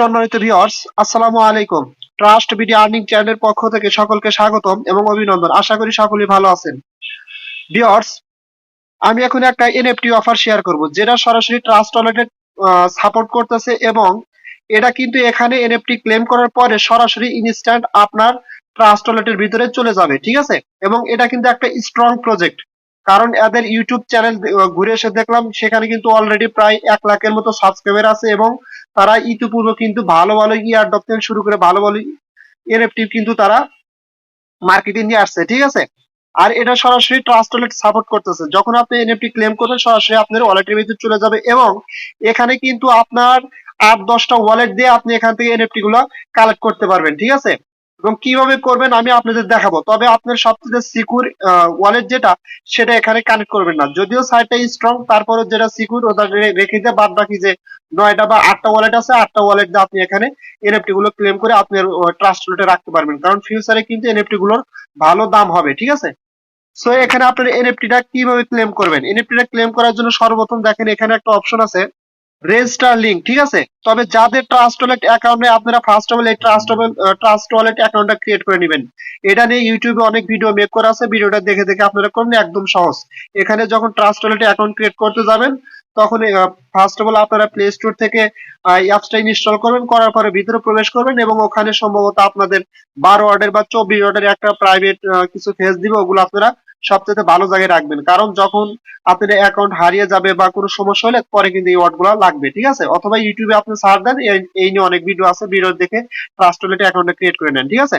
সম্মানিত ভিউয়ার্স, আসসালামু আলাইকুম। ট্রাস্ট বিডি আর্নিং চ্যানেলের পক্ষ থেকে সকলকে স্বাগতম এবং অভিনন্দন। আশা করি সকলেই ভালো আছেন। ভিউয়ার্স, আমি এখন একটা এনএফটি অফার শেয়ার করব, যেটা সরাসরি ট্রাস্ট ওয়ালেটে সাপোর্ট করতেছে এবং এটা কিন্তু এখানে এনএফটি ক্লেম করার পরে সরাসরি ইনস্ট্যান্ট আপনার ট্রাস্ট ওয়ালেটের ভিতরে চলে যাবে, ঠিক আছে? এবং এটা কিন্তু একটা স্ট্রং প্রজেক্ট, কারণ এদের ইউটিউব চ্যানেল ঘুরে এসে দেখলাম সেখানে কিন্তু অলরেডি প্রায় 1 লাখের মতো সাবস্ক্রাইবার আছে এবং তারা ইতিপূর্বে কিন্তু ভালো ভালো ইয়ারড্রপ থেকে শুরু করে ভালো ভালো এনএফটি কিন্তু তারা মার্কেটিং নিয়ে আসছে, ঠিক আছে? আর এটা সরাসরি ট্রাস্ট ওয়ালেট সাপোর্ট করতেছে। যখন আপনি এনএফটি ক্লেম করবেন সরাসরি আপনার ওয়ালেটের ভিতরে চলে যাবে এবং এখানে কিন্তু আপনার 8-10টা ওয়ালেট দিয়ে আপনি এখান থেকে এনএফটি গুলো কালেক্ট করতে পারবেন, ঠিক আছে? এবং কিভাবে করবেন আমি আপনাদের দেখাবো। তবে আপনার সবচেয়ে সিকিউর ওয়ালেট যেটা, সেটা এখানে কানেক্ট করবেন না। যদিও সাইটটা স্ট্রং, তারপরে যেটা সিকিউর ওটা রেখে দিয়ে বাদ বাকি যে 9টা বা 8টা ওয়ালেট আছে, 8টা ওয়ালেট দিয়ে আপনি এখানে এনএফটি গুলো ক্লেম করে আপনার ট্রাস্ট ওয়ালেটে রাখতে পারবেন, কারণ ফিউচারে কিন্তু এনএফটি গুলোর ভালো দাম হবে, ঠিক আছে? সো এখানে আপনার এনএফটিটা কিভাবে ক্লেম করবেন? এনএফটিটা ক্লেম করার জন্য সর্বপ্রথম দেখেন এখানে একটা অপশন আছে রেজিস্টার লিংক, ঠিক আছে? তবে যাদের ট্রাস্ট ওয়ালেট অ্যাকাউন্টে আপনারা ফার্স্ট অফ অল এই ট্রাস্ট ওয়ালেট অ্যাকাউন্টটা ক্রিয়েট করে নেবেন। এটা নিয়ে ইউটিউবে অনেক ভিডিও মেক করা আছে, ভিডিওটা দেখে দেখে আপনারা করুন, একদম সহজ। এখানে যখন ট্রাস্ট ওয়ালেট অ্যাকাউন্ট ক্রিয়েট করতে যাবেন তখন ফার্স্ট অফ অল আপনারা প্লে স্টোর থেকে অ্যাপসটা ইনস্টল করবেন, করার পরে ভিতরে প্রবেশ করবেন এবং ওখানে সম্ভবত আপনাদের 12 অর্ডার বা 24 অর্ডার একটা প্রাইভেট কিছু ফেজ দিবে, ওগুলো আপনারা সবচেয়ে ভালো জায়গায় রাখবেন, কারণ যখন আপনার অ্যাকাউন্ট হারিয়ে যাবে বা কোনো সমস্যা হলে পরে কিন্তু এই ওয়ার্ড গুলো লাগবে, ঠিক আছে? অথবা ইউটিউবে আপনি সার্চ দেন, এই নিয়ে অনেক ভিডিও আছে, ভিডিও দেখে ট্রাস্ট ওয়ালেট অ্যাকাউন্টটা ক্রিয়েট করে নেন, ঠিক আছে?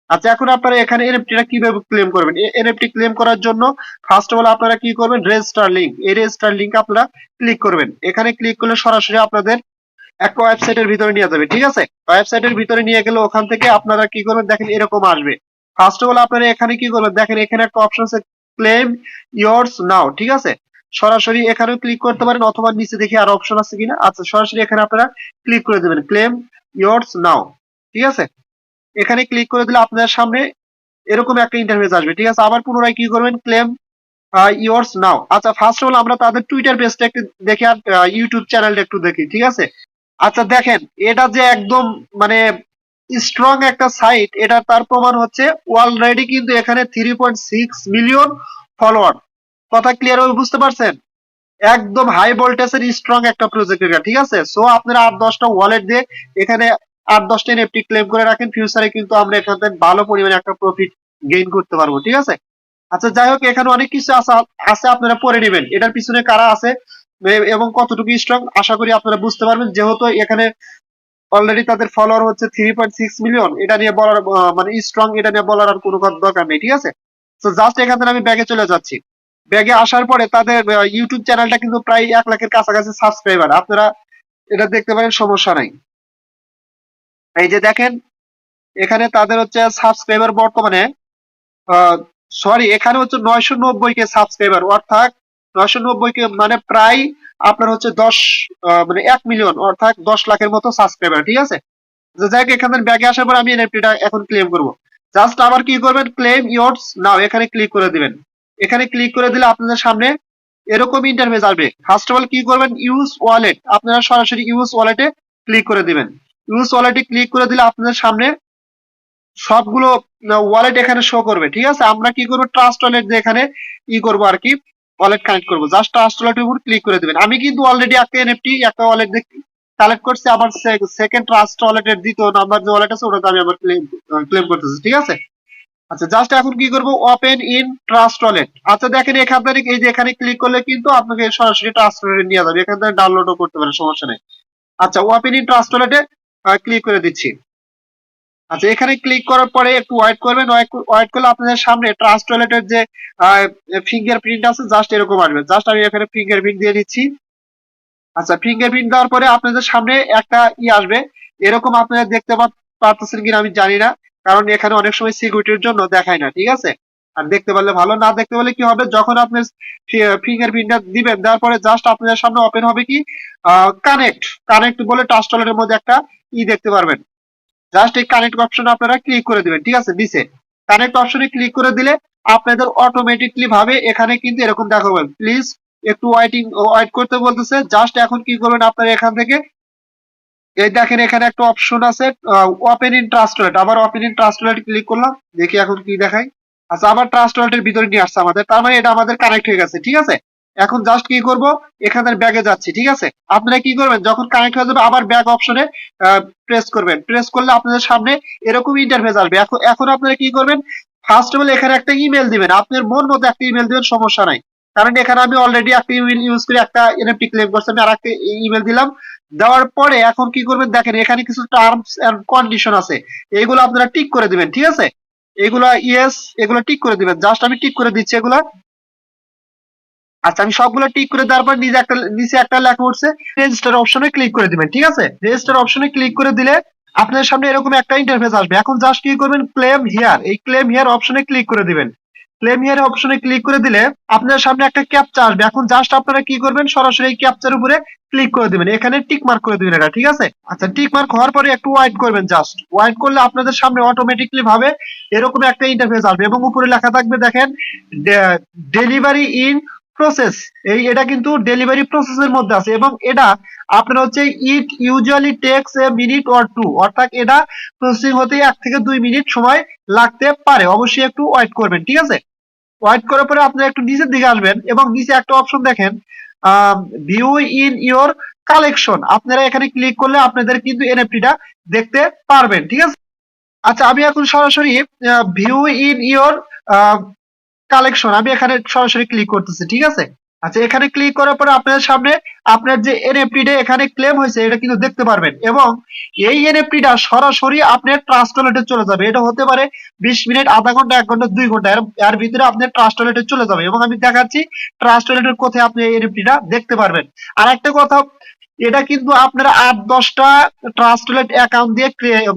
আচ্ছা, এখন আপনারা এখানে এনএফটিটা কিভাবে ক্লেম করবেন? এনএফটি ক্লেম করার জন্য ফার্স্ট অফ অল আপনারা কি করবেন, রেজিস্টার লিংক, এই রেজিস্টার লিংক আপনারা ক্লিক করবেন। এখানে ক্লিক করলে সরাসরি আপনাদের একটা ওয়েবসাইটের ভিতরে নিয়ে যাবে, ঠিক আছে? ওয়েবসাইটের ভিতরে নিয়ে গেলে ওখান থেকে আপনারা কি করবেন, দেখেন এরকম আসবে। ফার্স্ট অফ অল আপনারা এখানে কি করবেন, দেখেন এখানে একটা অপশন আছে ক্লেম ইয়োরস নাও, ঠিক আছে? সরাসরি এখানেও ক্লিক করতে পারেন অথবা নিচে দেখি আর অপশন আছে কিনা। আচ্ছা, সরাসরি এখানে আপনারা ক্লিক করে দেবেন ক্লেম ইয়োরস নাও, ঠিক আছে? এখানে ক্লিক করে দিলে আপনাদের সামনে এরকম একটা ইন্টারফেস আসবে, ঠিক আছে? আবার পুনরায় কি করবেন, ক্লেম ইয়োরস নাও। আচ্ছা, ফার্স্ট অফ অল আমরা তাদের টুইটার পেজটা একটু দেখি আর ইউটিউব চ্যানেলটা একটু দেখি, ঠিক আছে? আচ্ছা, দেখেন এটা যে একদম মানে স্ট্রং একটা সাইট, এটা তার প্রমাণ হচ্ছে অলরেডি কিন্তু এখানে 3.6 মিলিয়ন ফলোয়ার। কথা ক্লিয়ার ভাবে বুঝতে পারছেন? একদম হাই ভোল্টেজের স্ট্রং একটা প্রজেক্ট এটা, ঠিক আছে? সো আপনারা 8-10টা ওয়ালেট দিয়ে এখানে 8-10টা এনএফটি ক্লেম করে রাখেন, ফিউচারে কিন্তু আমরা এখান থেকে ভালো পরিমাণে একটা প্রফিট গেইন করতে পারবো, ঠিক আছে? আচ্ছা, যাই হোক, এখানে অনেক কিছু আছে আপনারা পড়ে নেবেন এটার পিছনে কারা আছে এবং কতটুকু স্ট্রং, আশা করি আপনারা বুঝতে পারবেন, যেহেতু এখানে অলরেডি তাদের ফলোয়ার হচ্ছে 3.6 মিলিয়ন। এটা নিয়ে বলার মানে স্ট্রং, এটা নিয়ে বলার আর কোনো দরকার নেই, ঠিক আছে? তো জাস্ট এখান থেকে আমি ব্যাগে চলে যাচ্ছি। ব্যাগে আসার পরে তাদের ইউটিউব চ্যানেলটা কিন্তু প্রায় 1 লাখের কাছাকাছি সাবস্ক্রাইবার, আপনারা এটা দেখতে পারেন, সমস্যা নাই। এই যে দেখেন এখানে তাদের হচ্ছে সাবস্ক্রাইবার বর্তমানে সরি, এখানে হচ্ছে 990 কে সাবস্ক্রাইবার, অর্থাৎ 990 কে মানে প্রায় আপনার হচ্ছে 10 মানে 1 মিলিয়ন, অর্থাৎ 10 লাখের মতো সাবস্ক্রাইবার, ঠিক আছে? যাই হোক, এখানে ব্যাগে আসার পর আমি এনএফটিটা এখন ক্লেম করব। জাস্ট আবার কি করবেন, ক্লেম ইয়োরস নাও, এখানে ক্লিক করে দিবেন। এখানে ক্লিক করে দিলে আপনাদের সামনে এরকম ইন্টারফেস আসবে। ফার্স্ট অফ অল কি করবেন, ইউজ ওয়ালেট, আপনারা সরাসরি ইউজ ওয়ালেটে ক্লিক করে দিবেন। ইউজ ওয়ালেটে ক্লিক করে দিলে আপনাদের সামনে সবগুলো ওয়ালেট এখানে শো করবে, ঠিক আছে? আমরা কি করবো, ট্রাস্ট ওয়ালেট দিয়ে এখানে করবো আর কি, ওয়ালেট কানেক্ট করবো। জাস্ট ট্রাস্ট ওয়ালেটের উপর ক্লিক করে দিবেন। আমি কিন্তু অলরেডি একটা এনএফটি একটা ওয়ালেট কালেক্ট করছি, আবার সেকেন্ড ট্রাস্ট ওয়ালেটের দ্বিতীয় নাম্বার যে ওয়ালেট আছে ওটাতে আমি আবার ক্লেম করতেছি, ঠিক আছে? আচ্ছা, জাস্ট এখন কি করবো, ওপেন ইন ট্রাস্ট ওয়ালেট। আচ্ছা, দেখেন এখান থেকে এই যে এখানে ক্লিক করলে কিন্তু আপনাকে সরাসরি ট্রাস্ট ওয়ালেটে নিয়ে যাবে, এখান থেকে ডাউনলোডও করতে পারেন, সমস্যা নেই। আচ্ছা, ওপেন ইন ট্রাস্ট ওয়ালেটে ক্লিক করে দিচ্ছি। আচ্ছা, এখানে ক্লিক করার পরে একটু ওয়েট করবেন, ওয়েট করলে আপনাদের সামনে ট্রাস্ট ওয়ালেটের যে ফিঙ্গারপ্রিন্ট আছে জাস্ট এরকম আসবে। জাস্ট আমি এখানে ফিঙ্গারপ্রিন্ট দিয়ে দিচ্ছি। আচ্ছা, ফিঙ্গারপ্রিন্ট দেওয়ার পরে আপনাদের সামনে একটা আসবে এরকম, আপনারা দেখতে পারতেছেন কিনা আমি জানি না, কারণ এখানে অনেক সময় সিকিউরিটির জন্য দেখায় না, ঠিক আছে? আর দেখতে পারলে ভালো, না দেখতে পারলে কি হবে, যখন আপনি ফিঙ্গারপ্রিন্টটা দিবেন, দেওয়ার পরে জাস্ট আপনাদের সামনে ওপেন হবে কি, কানেক্ট কানেক্ট বলে ট্রাস্ট ওয়ালেটের মধ্যে একটা দেখতে পারবেন। জাস্ট এই কানেক্ট অপশনে আপনারা ক্লিক করে দিবেন, ঠিক আছে? নিচে কানেক্ট অপশনে ক্লিক করে দিলে আপনাদের অটোমেটিকলি ভাবে এখানে কিন্তু এরকম দেখাবেন, প্লিজ একটু ওয়েট করতে বলতেছে। জাস্ট এখন কি করবেন, আপনারা এখান থেকে এই দেখেন এখানে একটা অপশন আছে ওপেন ইন ট্রাস্ট ওয়ালেট, আবার open in trust wallet click করলাম, দেখি এখন কি দেখায়। আচ্ছা, আবার ট্রাস্ট ওয়ালেটের ভিতরে নিয়ে আসছে আমাদের, তার মানে এটা আমাদের কানেক্ট হয়ে গেছে। ঠিক আছে, এখন জাস্ট কি করব, এখানে ব্যাগে যাচ্ছি। ঠিক আছে, আপনারা কি করবেন, যখন কানেক্ট হয়ে যাবে আবার ব্যাক অপশনে প্রেস করবেন। প্রেস করলে আপনাদের সামনে এরকম ইন্টারফেস আসবে। এখন এখন আপনারা কি করবেন, ফার্স্ট অফ অল এখানে একটা ইমেল দিবেন, আপনার মন মতো একটা ইমেল দিবেন, সমস্যা নাই। কারণ এখানে আমি অলরেডি একটা ইমেল ইউজ করে একটা এনএফটি ক্লেম করছি, আমি আর একটা ইমেল দিলাম। দেওয়ার পরে এখন কি করবেন, দেখেন এখানে কিছু টার্মস এন্ড কন্ডিশন আছে, এগুলো আপনারা টিক করে দিবেন। ঠিক আছে, এগুলা ইয়েস, এগুলো টিক করে দিবেন। জাস্ট আমি টিক করে দিচ্ছি এগুলা। আচ্ছা, আমি সবগুলো টিক করে দেওয়ার পর নিচে একটা লেখা উঠছে, রেজিস্টার অপশনে ক্লিক করে দিবেন। ঠিক আছে, রেজিস্টার অপশনে ক্লিক করে দিলে আপনার সামনে এরকম একটা ইন্টারফেস আসবে। এখন জাস্ট কি করবেন, ক্লেম হিয়ার, এই ক্লেম হিয়ার অপশনে ক্লিক করে দিবেন। ক্লেম হিয়ার অপশনে ক্লিক করে দিলে আপনার সামনে একটা ক্যাপচা আসবে। এখন জাস্ট আপনারা কি করবেন, সরাসরি এই ক্যাপচার উপরে ক্লিক করে দিবেন, এখানে টিক মার্ক করে দিবেন এটা। ঠিক আছে, আচ্ছা, টিক মার্ক হওয়ার পরে একটু ওয়েট করবেন, জাস্ট ওয়েট করলে আপনাদের সামনে অটোমেটিকলি ভাবে এরকম একটা ইন্টারফেস আসবে এবং উপরে লেখা থাকবে দেখেন ডেলিভারি ইন প্রসেস। এটা কিন্তু ডেলিভারি প্রসেসের মধ্যে আছে এবং এটা আপনার হচ্ছে it usually takes a minute or two, অর্থাৎ এটা প্রসেসিং হতে 1 থেকে 2 মিনিট সময় লাগতে পারে, অবশ্যই একটু ওয়েট করবেন। ঠিক আছে, ওয়েট করার পরে আপনারা একটু নিচের দিকে আসবেন এবং নিচে একটা অপশন দেখেন ভিউ ইন ইওর কালেকশন, আপনারা এখানে ক্লিক করলে আপনাদের কিন্তু এনএফটিটা দেখতে পারবেন। ঠিক আছে, আচ্ছা, আমি এখন সরাসরি ভিউ ইন ইওর কালেকশন, আমি এখানে সরাসরি ক্লিক করতেছি। ঠিক আছে, আচ্ছা, এখানে ক্লিক করার পরে আপনাদের সামনে আপনার যে এনএফটিটা এখানে ক্লেম হয়েছে এটা কিন্তু দেখতে পারবেন এবং এই এনএফটিটা সরাসরি আপনার ট্রাস্ট ওয়ালেটে চলে যাবে। এটা হতে পারে 20 মিনিট, আধা ঘন্টা, 1 ঘন্টা, 2 ঘন্টা, এর ভিতরে আপনার ট্রাস্ট ওয়ালেটে চলে যাবে এবং আমি দেখাচ্ছি ট্রাস্ট ওয়ালেটের কোথায় আপনি এই এনএফটিটা দেখতে পারবেন। আর একটা কথা, এটা কিন্তু আপনারা 8-10টা ট্রাস্ট ওয়ালেট অ্যাকাউন্ট দিয়ে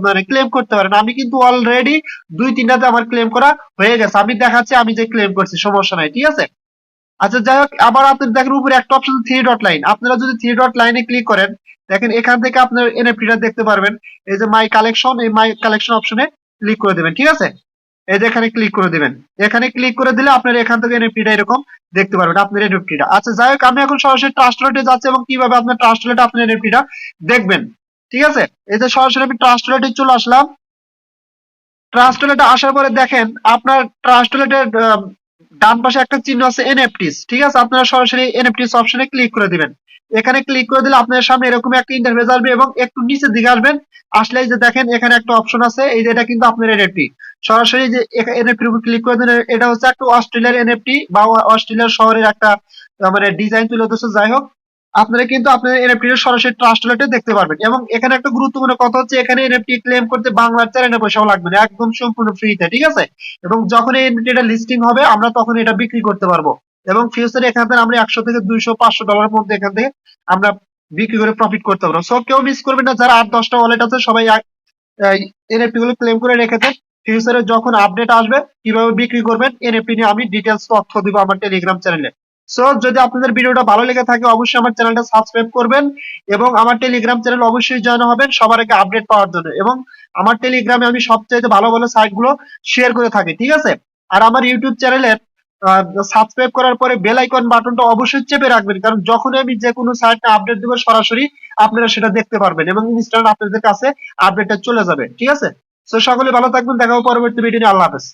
মানে ক্লেম করতে পারেন। আমি কিন্তু অলরেডি 2-3টাতে আমার ক্লেম করা হয়ে গেছে, আমি দেখাচ্ছি আমি যে ক্লেম করছি, সমস্যা নাই। ঠিক আছে, আচ্ছা, যাই হোক, আবার আপনি দেখেন উপরে একটা অপশন থ্রি ডট লাইন, আপনারা যদি থ্রি ডট লাইনে ক্লিক করেন দেখেন এখান থেকে আপনার এনএফটিটা দেখতে পারবেন। এই যে মাই কালেকশন, এই মাই কালেকশন অপশনে ক্লিক করে দেবেন। ঠিক আছে, এই যে এখানে ক্লিক করে দিবেন, এখানে ক্লিক করে দিলে আপনার এখান থেকে এনএফটিটা এরকম দেখতে পারবেন, আপনার এনএফটিটা। আচ্ছা, যাই হোক, আমি এখন সরাসরি ট্রাস্ট ওয়ালেটে যাচ্ছি এবং কিভাবে আপনার ট্রাস্ট ওয়ালেটে আপনার এনএফটিটা দেখবেন। ঠিক আছে, এই যে সরাসরি আমি ট্রাস্ট ওয়ালেটে চলে আসলাম। ট্রাস্ট ওয়ালেটে আসার পরে দেখেন আপনার ট্রাস্ট ওয়ালেটের ডান পাশে একটা চিহ্ন আছে এনএফটিস। ঠিক আছে, আপনারা সরাসরি এনএফটিস অপশনে ক্লিক করে দিবেন। এখানে ক্লিক করে দিলে আপনার সামনে এরকম একটা ইন্টারফেস আসবে এবং একটু নিচের দিকে আসবেন, আসলে এই যে দেখেন এখানে একটা অপশন আছে, এই যে এটা কিন্তু আপনার এনএফটি। সরাসরি যে এনএফটির উপর ক্লিক করে দিলে এটা হচ্ছে একটা অস্ট্রেলিয়ার এনএফটি বা অস্ট্রেলিয়ার শহরের একটা মানে ডিজাইন তুলে ধরছে। যাই হোক, আপনারা কিন্তু আপনার এনএফটি সরাসরি ট্রাস্ট ওয়ালেটে দেখতে পারবেন এবং এখানে একটা গুরুত্বপূর্ণ কথা হচ্ছে এখানে এনএফটি ক্লেম করতে বাংলার চ্যানেলে পয়সাও লাগবে না, একদম সম্পূর্ণ ফ্রিতে। ঠিক আছে, এবং যখন এই এনএফটিটা লিস্টিং হবে আমরা তখন এটা বিক্রি করতে পারবো এবং ফিউচারে এখান থেকে আমরা 100 থেকে 200 500 ডলারের মধ্যে এখান থেকে আমরা বিক্রি করে প্রফিট করতে পারবো। সো কেউ মিস করবেন না, যারা 8-10টা ওয়ালেট আছে সবাই এনএফটি গুলো ক্লেম করে রেখেছেন। ফিউচারে যখন আপডেট আসবে কিভাবে বিক্রি করবেন এনএফটি নিয়ে আমি ডিটেলস তথ্য দিব আমার টেলিগ্রাম চ্যানেলে। সো যদি আপনাদের ভিডিওটা ভালো লেগে থাকে অবশ্যই আমার চ্যানেলটা সাবস্ক্রাইব করবেন এবং আমার টেলিগ্রাম চ্যানেল অবশ্যই জয়েন হবেন সবার আগে আপডেট পাওয়ার জন্য। এবং আমার টেলিগ্রামে আমি সবচেয়ে ভালো ভালো সাইট গুলো শেয়ার করে থাকি। ঠিক আছে, আর আমার ইউটিউব চ্যানেলের সাবস্ক্রাইব করার পরে বেল আইকন বাটনটা অবশ্যই চেপে রাখবেন, কারণ যখন আমি যে কোনো সাইটে আপডেট দেবো সরাসরি আপনারা সেটা দেখতে পারবেন এবং ইনস্ট্যান্ট আপনাদের কাছে আপডেটটা চলে যাবে। ঠিক আছে, তো সকলে ভালো থাকবেন, দেখা হবে পরবর্তী ভিডিও নিয়ে। আল্লাহ হাফেজ।